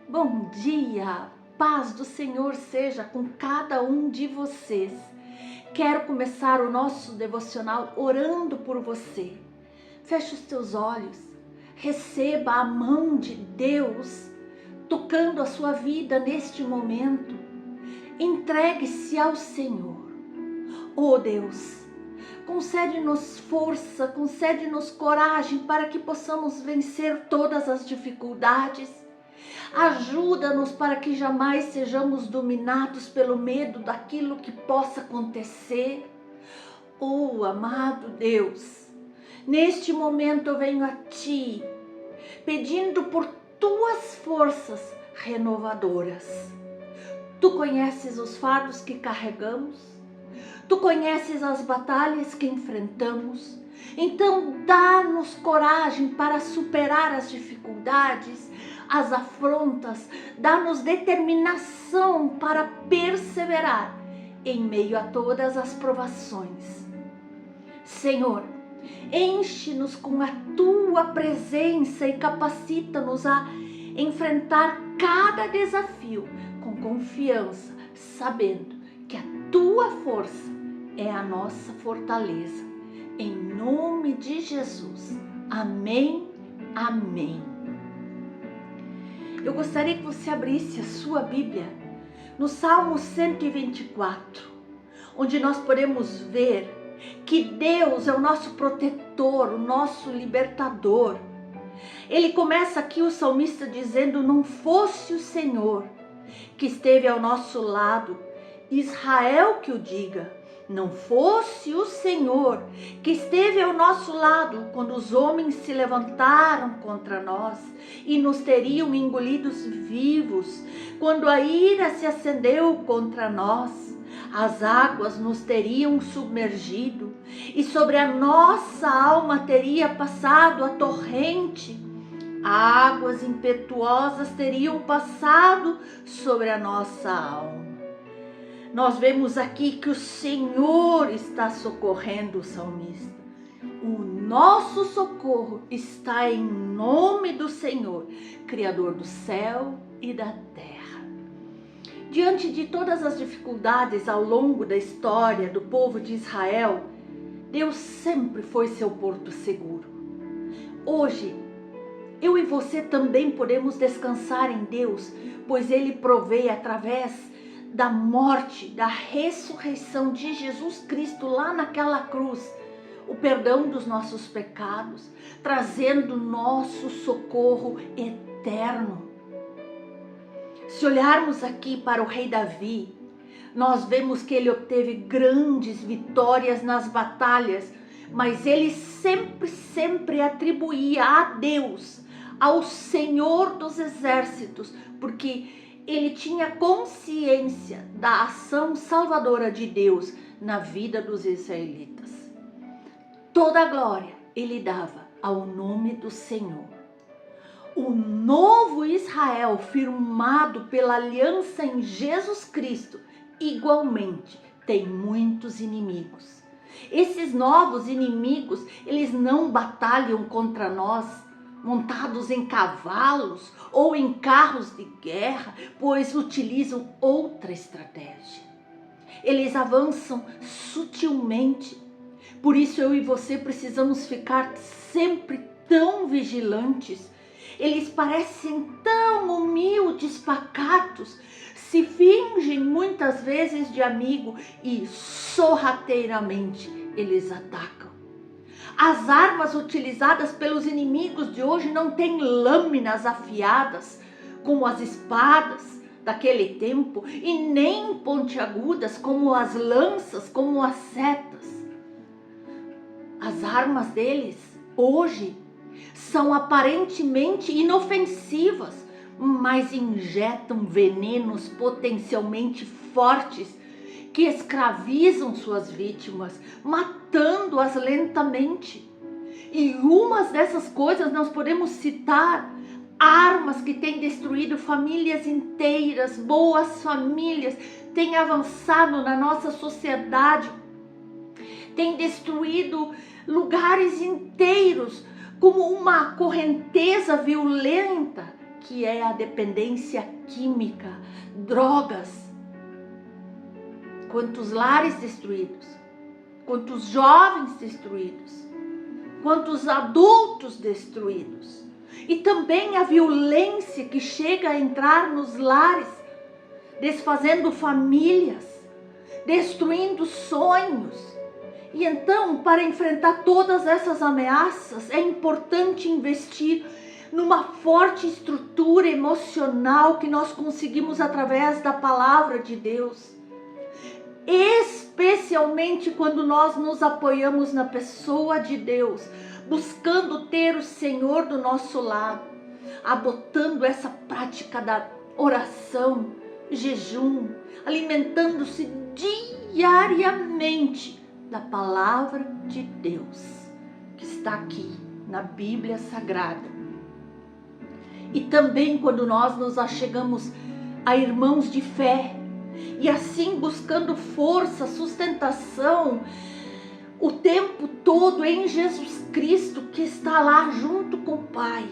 Bom dia, paz do Senhor seja com cada um de vocês. Quero começar o nosso devocional orando por você. Feche os teus olhos, receba a mão de Deus tocando a sua vida neste momento. Entregue-se ao Senhor. Oh Deus, concede-nos força, concede-nos coragem para que possamos vencer todas as dificuldades. Ajuda-nos para que jamais sejamos dominados pelo medo daquilo que possa acontecer. Oh, amado Deus, neste momento eu venho a Ti, pedindo por Tuas forças renovadoras. Tu conheces os fardos que carregamos, Tu conheces as batalhas que enfrentamos. Então dá-nos coragem para superar as dificuldades, as afrontas, dá-nos determinação para perseverar em meio a todas as provações. Senhor, enche-nos com a Tua presença e capacita-nos a enfrentar cada desafio com confiança, sabendo que a Tua força é a nossa fortaleza. Em nome de Jesus. Amém, amém. Eu gostaria que você abrisse a sua Bíblia no Salmo 124, onde nós podemos ver que Deus é o nosso protetor, o nosso libertador. Ele começa aqui o salmista dizendo: não fosse o Senhor que esteve ao nosso lado, Israel que o diga. Não fosse o Senhor que esteve ao nosso lado quando os homens se levantaram contra nós e nos teriam engolidos vivos, quando a ira se acendeu contra nós, as águas nos teriam submergido e sobre a nossa alma teria passado a torrente, águas impetuosas teriam passado sobre a nossa alma. Nós vemos aqui que o Senhor está socorrendo o salmista. O nosso socorro está em nome do Senhor, Criador do céu e da terra. Diante de todas as dificuldades ao longo da história do povo de Israel, Deus sempre foi seu porto seguro. Hoje, eu e você também podemos descansar em Deus, pois Ele provê através da morte, da ressurreição de Jesus Cristo lá naquela cruz, o perdão dos nossos pecados, trazendo nosso socorro eterno. Se olharmos aqui para o rei Davi, nós vemos que ele obteve grandes vitórias nas batalhas, mas ele sempre atribuía a Deus, ao Senhor dos exércitos, porque ele tinha consciência da ação salvadora de Deus na vida dos israelitas. Toda a glória ele dava ao nome do Senhor. O novo Israel, firmado pela aliança em Jesus Cristo, igualmente tem muitos inimigos. Esses novos inimigos, eles não batalham contra nós montados em cavalos ou em carros de guerra, pois utilizam outra estratégia. Eles avançam sutilmente. Por isso eu e você precisamos ficar sempre tão vigilantes. Eles parecem tão humildes, pacatos, se fingem muitas vezes de amigo e sorrateiramente eles atacam. As armas utilizadas pelos inimigos de hoje não têm lâminas afiadas, como as espadas daquele tempo, e nem pontiagudas, como as lanças, como as setas. As armas deles, hoje, são aparentemente inofensivas, mas injetam venenos potencialmente fortes, que escravizam suas vítimas, matando-as lentamente. E umas dessas coisas nós podemos citar armas que têm destruído famílias inteiras, boas famílias, têm avançado na nossa sociedade, têm destruído lugares inteiros, como uma correnteza violenta que é a dependência química, drogas. Quantos lares destruídos, quantos jovens destruídos, quantos adultos destruídos. E também a violência que chega a entrar nos lares, desfazendo famílias, destruindo sonhos. E então, para enfrentar todas essas ameaças, é importante investir numa forte estrutura emocional que nós conseguimos através da palavra de Deus. Especialmente quando nós nos apoiamos na pessoa de Deus, buscando ter o Senhor do nosso lado, adotando essa prática da oração, jejum, alimentando-se diariamente da palavra de Deus, que está aqui na Bíblia Sagrada. E também quando nós nos achegamos a irmãos de fé, e assim buscando força, sustentação, o tempo todo em Jesus Cristo, que está lá junto com o Pai,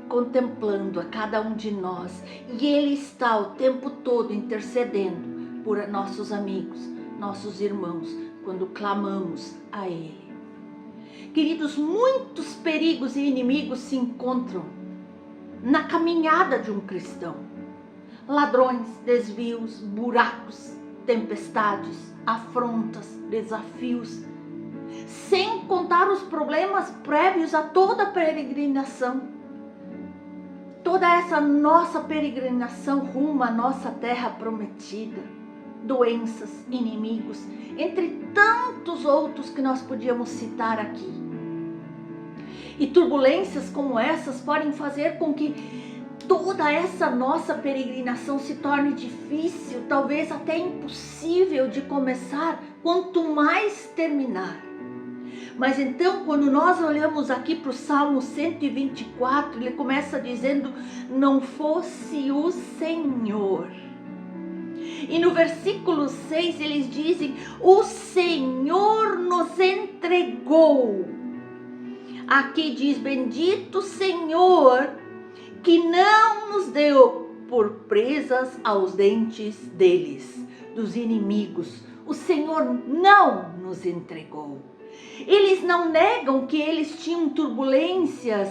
contemplando a cada um de nós. E Ele está o tempo todo intercedendo por nossos amigos, nossos irmãos, quando clamamos a Ele. Queridos, muitos perigos e inimigos se encontram na caminhada de um cristão. Ladrões, desvios, buracos, tempestades, afrontas, desafios, sem contar os problemas prévios a toda a peregrinação. Toda essa nossa peregrinação rumo à nossa terra prometida. Doenças, inimigos, entre tantos outros que nós podíamos citar aqui. E turbulências como essas podem fazer com que toda essa nossa peregrinação se torne difícil, talvez até impossível de começar, quanto mais terminar. Mas então, quando nós olhamos aqui para o Salmo 124, ele começa dizendo: não fosse o Senhor. E no versículo 6 eles dizem: o Senhor nos entregou. Aqui diz: bendito Senhor, que não nos deu por presas aos dentes deles, dos inimigos. O Senhor não nos entregou. Eles não negam que eles tinham turbulências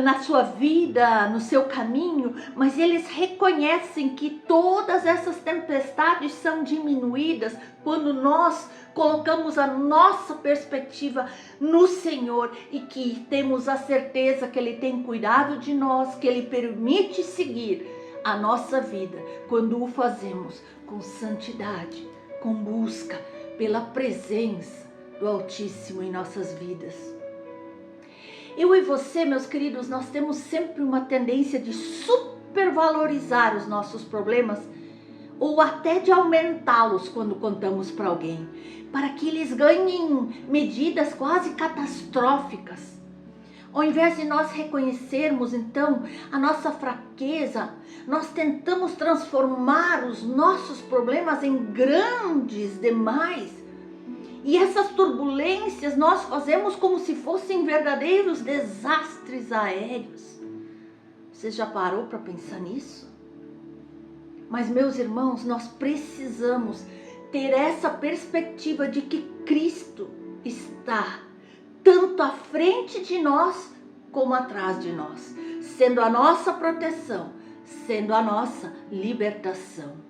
na sua vida, no seu caminho, mas eles reconhecem que todas essas tempestades são diminuídas quando nós colocamos a nossa perspectiva no Senhor e que temos a certeza que Ele tem cuidado de nós, que Ele permite seguir a nossa vida quando o fazemos com santidade, com busca pela presença do Altíssimo em nossas vidas. Eu e você, meus queridos, nós temos sempre uma tendência de supervalorizar os nossos problemas ou até de aumentá-los quando contamos para alguém, para que eles ganhem medidas quase catastróficas. Ao invés de nós reconhecermos, então, a nossa fraqueza, nós tentamos transformar os nossos problemas em grandes demais. E essas turbulências nós fazemos como se fossem verdadeiros desastres aéreos. Você já parou para pensar nisso? Mas, meus irmãos, nós precisamos ter essa perspectiva de que Cristo está tanto à frente de nós como atrás de nós, sendo a nossa proteção, sendo a nossa libertação.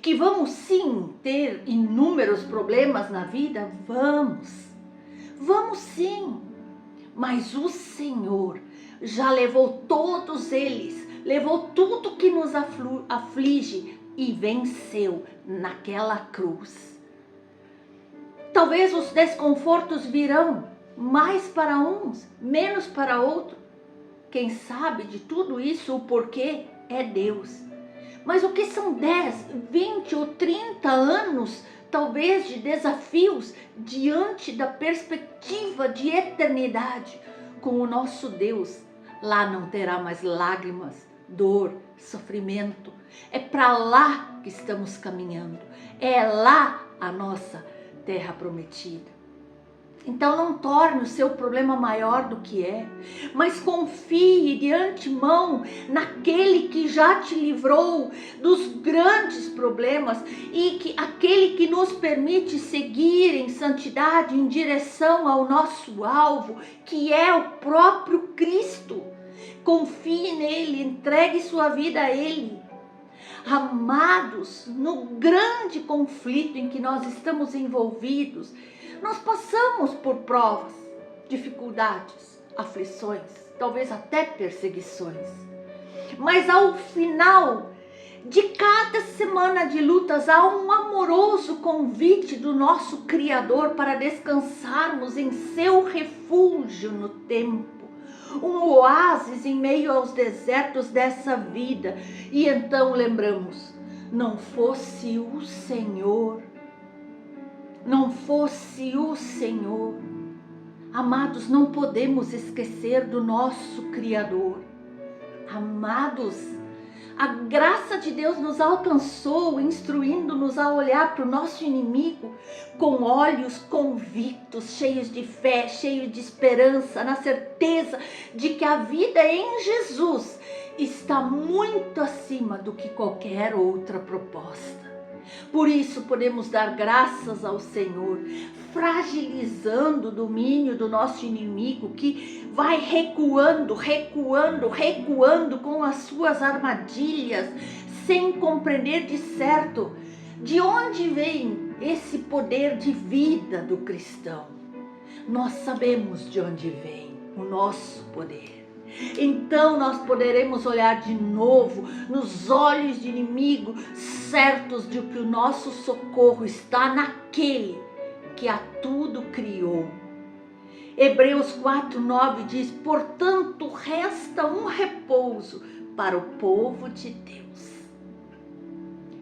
Que vamos sim ter inúmeros problemas na vida? Vamos sim, mas o Senhor já levou todos eles, levou tudo que nos aflige e venceu naquela cruz. Talvez os desconfortos virão, mais para uns, menos para outros. Quem sabe de tudo isso, o porquê é Deus. Mas o que são 10, 20 ou 30 anos, talvez, de desafios diante da perspectiva de eternidade com o nosso Deus? Lá não terá mais lágrimas, dor, sofrimento. É para lá que estamos caminhando. É lá a nossa terra prometida. Então não torne o seu problema maior do que é, mas confie de antemão naquele que já te livrou dos grandes problemas e que aquele que nos permite seguir em santidade em direção ao nosso alvo, que é o próprio Cristo. Confie nele, entregue sua vida a ele. Amados, no grande conflito em que nós estamos envolvidos, nós passamos por provas, dificuldades, aflições, talvez até perseguições. Mas ao final de cada semana de lutas, há um amoroso convite do nosso Criador para descansarmos em seu refúgio no tempo. Um oásis em meio aos desertos dessa vida. E então lembramos, não fosse o Senhor, amados, não podemos esquecer do nosso Criador. Amados, a graça de Deus nos alcançou, instruindo-nos a olhar para o nosso inimigo com olhos convictos, cheios de fé, cheios de esperança, na certeza de que a vida em Jesus está muito acima do que qualquer outra proposta. Por isso podemos dar graças ao Senhor, fragilizando o domínio do nosso inimigo, que vai recuando com as suas armadilhas, sem compreender de certo de onde vem esse poder de vida do cristão. Nós sabemos de onde vem o nosso poder. Então nós poderemos olhar de novo nos olhos do inimigo, certos de que o nosso socorro está naquele que a tudo criou. Hebreus 4:9 diz: portanto resta um repouso para o povo de Deus.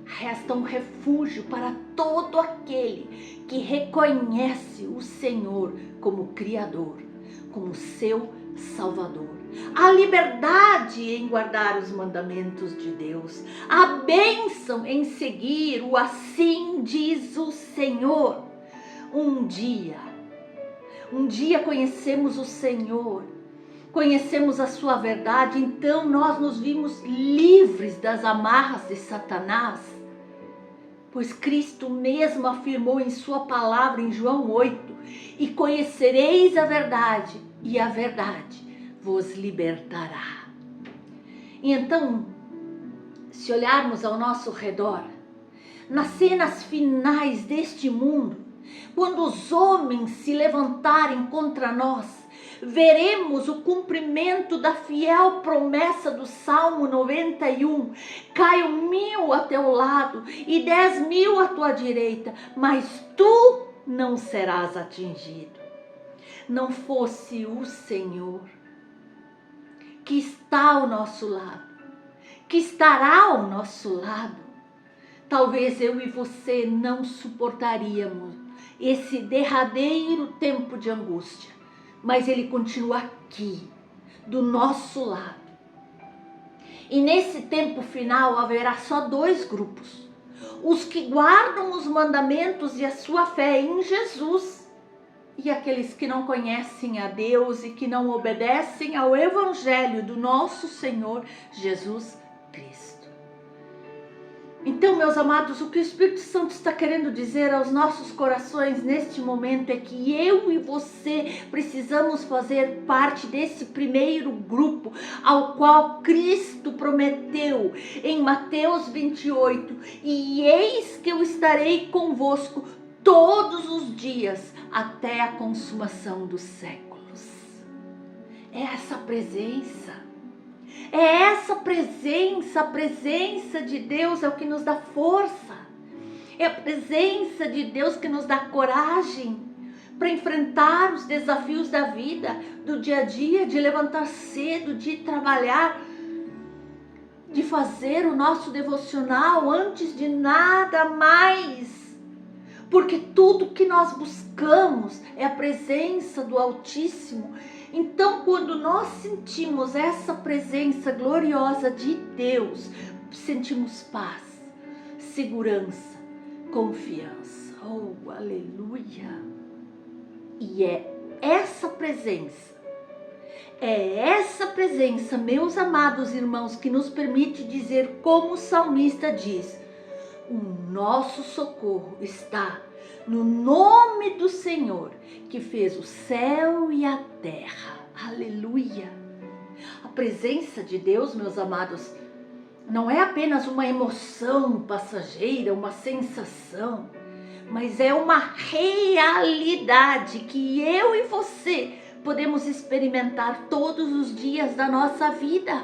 Resta um refúgio para todo aquele que reconhece o Senhor como Criador, como seu Salvador. A liberdade em guardar os mandamentos de Deus, a bênção em seguir o assim diz o Senhor. Um dia conhecemos o Senhor, conhecemos a sua verdade, então nós nos vimos livres das amarras de Satanás, pois Cristo mesmo afirmou em sua palavra em João 8, e conhecereis a verdade, e a verdade vos libertará. E então, se olharmos ao nosso redor, nas cenas finais deste mundo, quando os homens se levantarem contra nós, veremos o cumprimento da fiel promessa do Salmo 91. Caiam 1000 a teu lado e 10.000 à tua direita, mas tu não serás atingido. Não fosse o Senhor que está ao nosso lado, que estará ao nosso lado, talvez eu e você não suportaríamos esse derradeiro tempo de angústia, mas Ele continua aqui, do nosso lado. E nesse tempo final haverá só 2 grupos: os que guardam os mandamentos e a sua fé em Jesus, e aqueles que não conhecem a Deus e que não obedecem ao Evangelho do nosso Senhor Jesus Cristo. Então, meus amados, o que o Espírito Santo está querendo dizer aos nossos corações neste momento é que eu e você precisamos fazer parte desse primeiro grupo ao qual Cristo prometeu em Mateus 28, e eis que eu estarei convosco todos os dias até a consumação dos séculos. É essa presença. É essa presença, a presença de Deus é o que nos dá força. É a presença de Deus que nos dá coragem para enfrentar os desafios da vida, do dia a dia, de levantar cedo, de trabalhar, de fazer o nosso devocional antes de nada mais. Porque tudo que nós buscamos é a presença do Altíssimo. Então, quando nós sentimos essa presença gloriosa de Deus, sentimos paz, segurança, confiança. Oh, aleluia! E é essa presença, meus amados irmãos, que nos permite dizer como o salmista diz: o nosso socorro está no nome do Senhor, que fez o céu e a terra. Aleluia! A presença de Deus, meus amados, não é apenas uma emoção passageira, uma sensação, mas é uma realidade que eu e você podemos experimentar todos os dias da nossa vida.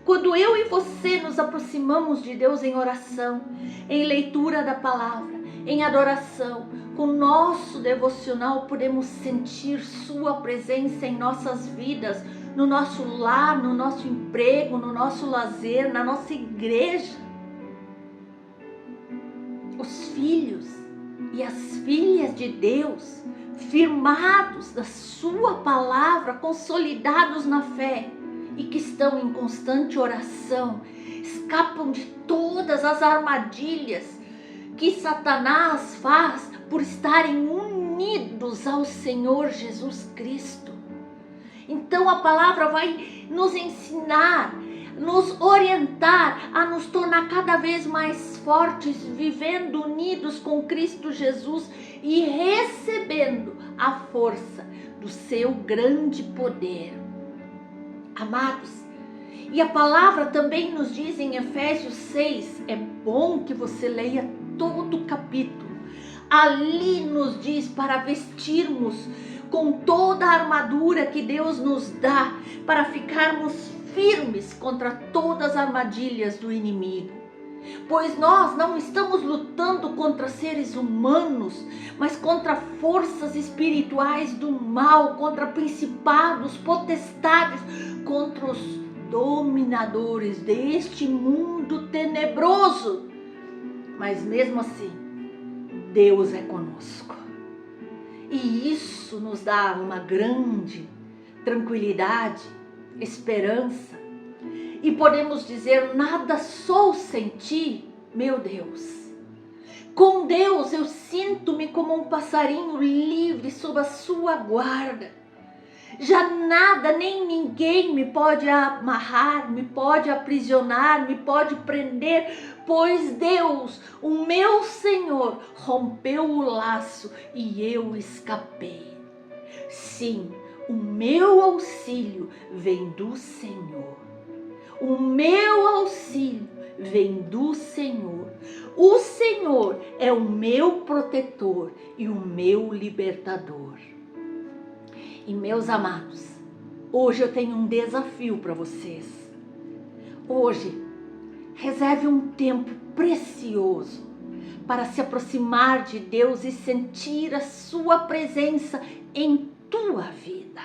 Quando eu e você nos aproximamos de Deus em oração, em leitura da palavra, em adoração, com o nosso devocional, podemos sentir sua presença em nossas vidas, no nosso lar, no nosso emprego, no nosso lazer, na nossa igreja. Os filhos e as filhas de Deus, firmados da sua palavra, consolidados na fé e que estão em constante oração, escapam de todas as armadilhas que Satanás faz por estarem unidos ao Senhor Jesus Cristo. Então a palavra vai nos ensinar, nos orientar a nos tornar cada vez mais fortes, vivendo unidos com Cristo Jesus e recebendo a força do seu grande poder. Amados, e a palavra também nos diz em Efésios 6, é bom que você leia todo o capítulo. Ali nos diz para vestirmos com toda a armadura que Deus nos dá, para ficarmos firmes contra todas as armadilhas do inimigo. Pois nós não estamos lutando contra seres humanos, mas contra forças espirituais do mal, contra principados, potestades, contra os dominadores deste mundo tenebroso. Mas mesmo assim, Deus é conosco. E isso nos dá uma grande tranquilidade, esperança. E podemos dizer: nada sou sem ti, meu Deus. Com Deus eu sinto-me como um passarinho livre sob a sua guarda. Já nada nem ninguém me pode amarrar, me pode aprisionar, me pode prender, pois Deus, o meu Senhor, rompeu o laço e eu escapei. Sim, o meu auxílio vem do Senhor. O meu auxílio vem do Senhor. O Senhor é o meu protetor e o meu libertador. E meus amados, hoje eu tenho um desafio para vocês. Hoje, reserve um tempo precioso para se aproximar de Deus e sentir a sua presença em tua vida.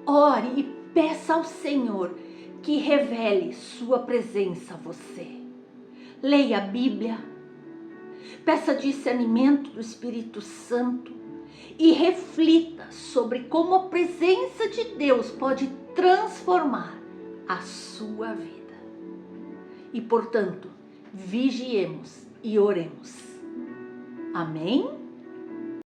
Ore e peça ao Senhor que revele sua presença a você. Leia a Bíblia, peça discernimento do Espírito Santo e reflita sobre como a presença de Deus pode transformar a sua vida. E, portanto, vigiemos e oremos. Amém?